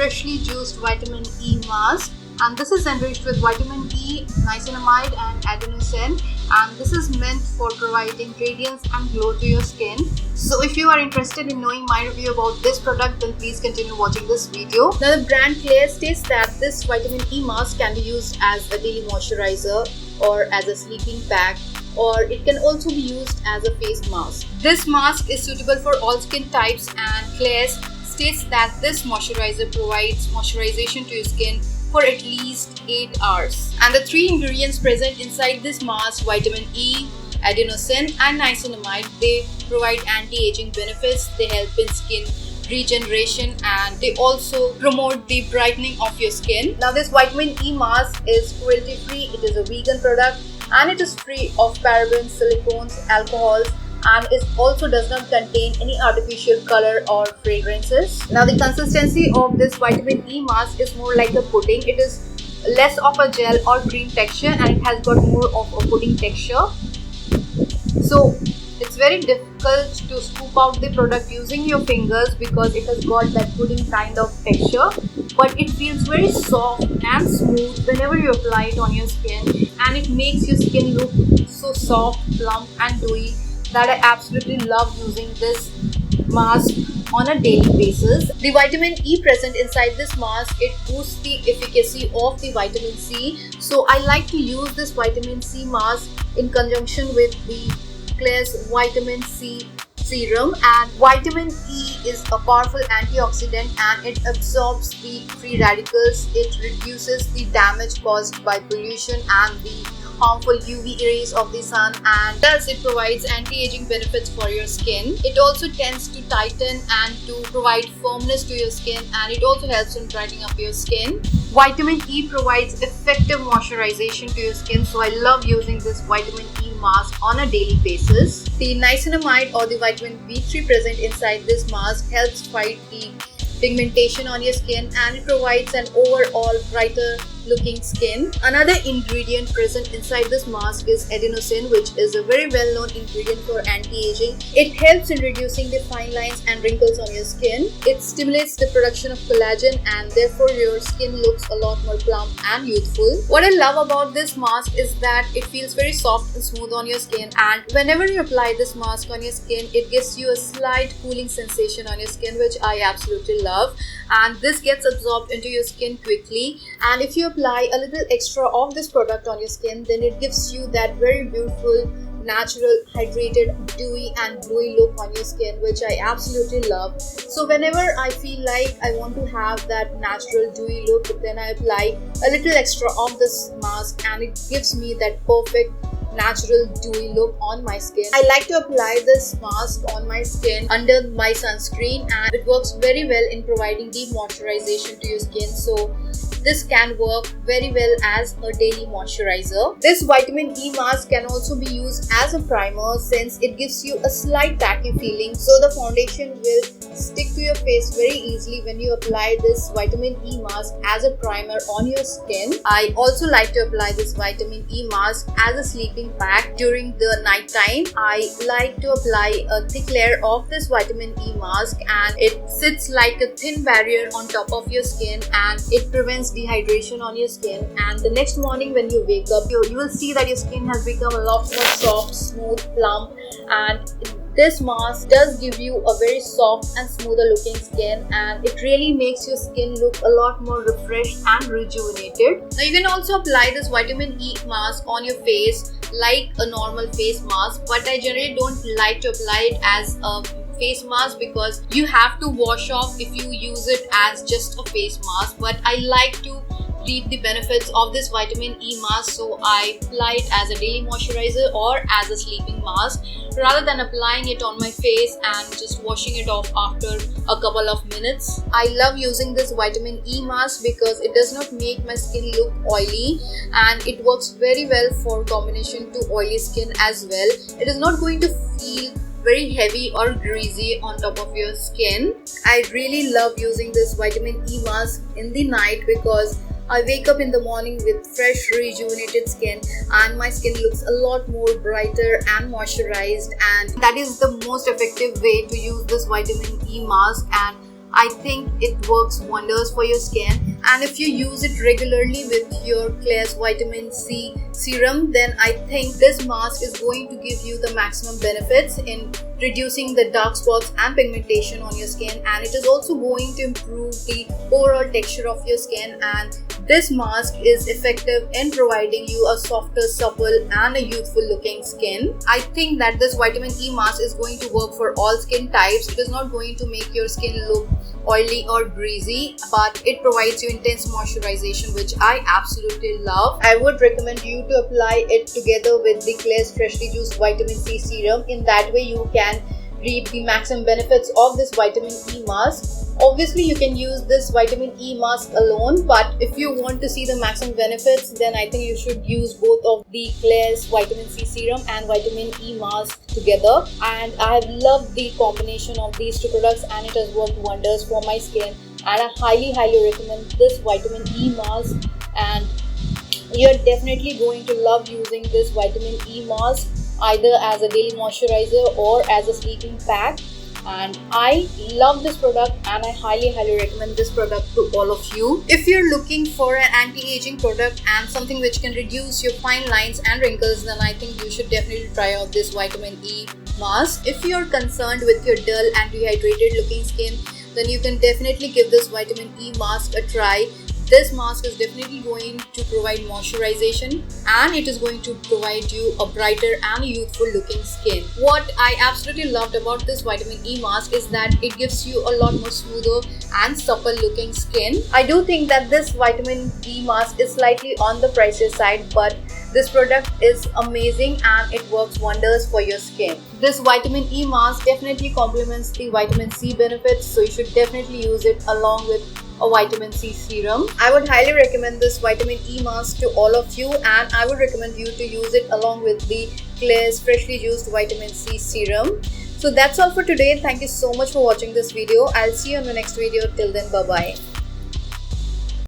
freshly juiced vitamin E mask, and this is enriched with vitamin E, niacinamide and adenosine, and this is meant for providing radiance and glow to your skin. So if you are interested in knowing my review about this product, then please continue watching this video. Now the brand Klairs states that this vitamin E mask can be used as a daily moisturizer or as a sleeping pack, or it can also be used as a face mask. This mask is suitable for all skin types, and Klairs states that this moisturizer provides moisturization to your skin for at least 8 hours. And the 3 ingredients present inside this mask, vitamin E, adenosine and niacinamide, they provide anti-aging benefits, they help in skin regeneration, and they also promote the brightening of your skin. Now this vitamin E mask is cruelty free, it is a vegan product, and it is free of parabens, silicones, alcohols, and it also does not contain any artificial color or fragrances. Now the consistency of this vitamin E mask is more like a pudding. It is less of a gel or cream texture, and it has got more of a pudding texture. So it's very difficult to scoop out the product using your fingers because it has got that pudding kind of texture, but it feels very soft and smooth whenever you apply it on your skin, and it makes your skin look so soft, plump and dewy that I absolutely love using this mask on a daily basis. The vitamin E present inside this mask, it boosts the efficacy of the vitamin C. So I like to use this vitamin C mask in conjunction with the Klairs vitamin C serum, and vitamin E is a powerful antioxidant and it absorbs the free radicals, it reduces the damage caused by pollution and the harmful UV rays of the sun, and thus it provides anti-aging benefits for your skin. It also tends to tighten and to provide firmness to your skin, and it also helps in brightening up your skin. Vitamin E provides effective moisturization to your skin, so I love using this vitamin E mask on a daily basis. The niacinamide or the vitamin B3 present inside this mask helps fight the pigmentation on your skin, and it provides an overall brighter looking skin. Another ingredient present inside this mask is adenosine, which is a very well known ingredient for anti-aging. It helps in reducing the fine lines and wrinkles on your skin. It stimulates the production of collagen, and therefore your skin looks a lot more plump and youthful. What I love about this mask is that it feels very soft and smooth on your skin, and whenever you apply this mask on your skin, it gives you a slight cooling sensation on your skin, which I absolutely love, and this gets absorbed into your skin quickly. And if you apply a little extra of this product on your skin, then it gives you that very beautiful, natural, hydrated, dewy and glowy look on your skin, which I absolutely love. So whenever I feel like I want to have that natural dewy look, then I apply a little extra of this mask, and it gives me that perfect natural dewy look on my skin. I like to apply this mask on my skin under my sunscreen, and it works very well in providing deep moisturization to your skin. So this can work very well as a daily moisturizer. This vitamin E mask can also be used as a primer, since it gives you a slight tacky feeling, so the foundation will stick to your face very easily when you apply this vitamin E mask as a primer on your skin. I also like to apply this vitamin E mask as a sleeping pack during the night time. I like to apply a thick layer of this vitamin E mask, and it sits like a thin barrier on top of your skin, and it prevents dehydration on your skin. And the next morning when you wake up, you will see that your skin has become a lot more soft, smooth, plump, and this mask does give you a very soft and smoother looking skin, and it really makes your skin look a lot more refreshed and rejuvenated. Now you can also apply this vitamin E mask on your face like a normal face mask, but I generally don't like to apply it as a face mask because you have to wash off if you use it as just a face mask. But I like to reap the benefits of this vitamin E mask, so I apply it as a daily moisturizer or as a sleeping mask rather than applying it on my face and just washing it off after a couple of minutes. I love using this vitamin E mask because it does not make my skin look oily, and it works very well for combination to oily skin as well. It is not going to feel very heavy or greasy on top of your skin. I really love using this vitamin E mask in the night because I wake up in the morning with fresh, rejuvenated skin, and my skin looks a lot more brighter and moisturized, and that is the most effective way to use this vitamin E mask. And I think it works wonders for your skin. And if you use it regularly with your Klairs Vitamin C serum, then I think this mask is going to give you the maximum benefits in reducing the dark spots and pigmentation on your skin, and it is also going to improve the overall texture of your skin. And this mask is effective in providing you a softer, supple and a youthful looking skin. I think that this vitamin E mask is going to work for all skin types. It is not going to make your skin look oily or greasy, but it provides you intense moisturization, which I absolutely love. I would recommend you to apply it together with the Klairs Freshly Juiced Vitamin C Serum. In that way you can reap the maximum benefits of this vitamin E mask. Obviously you can use this vitamin E mask alone, but if you want to see the maximum benefits, then I think you should use both of the Klairs Vitamin C Serum and vitamin E mask together. And I have loved the combination of these two products, and it has worked wonders for my skin, and I highly recommend this vitamin E mask. And you're definitely going to love using this vitamin E mask either as a daily moisturizer or as a sleeping pack. And I love this product, and I highly recommend this product to all of you. If you're looking for an anti-aging product and something which can reduce your fine lines and wrinkles, then I think you should definitely try out this vitamin E mask. If you're concerned with your dull and dehydrated looking skin, then you can definitely give this vitamin E mask a try. This mask is definitely going to provide moisturization, and it is going to provide you a brighter and youthful looking skin. What I absolutely loved about this vitamin E mask is that it gives you a lot more smoother and supple looking skin. I do think that this vitamin E mask is slightly on the pricier side, but this product is amazing and it works wonders for your skin. This vitamin E mask definitely complements the vitamin C benefits, so you should definitely use it along with a vitamin C serum. I would highly recommend this vitamin E mask to all of you, and I would recommend you to use it along with the Klairs Freshly Juiced Vitamin C serum. So that's all for today. Thank you so much for watching this video. I'll see you on the next video. Till then, bye bye.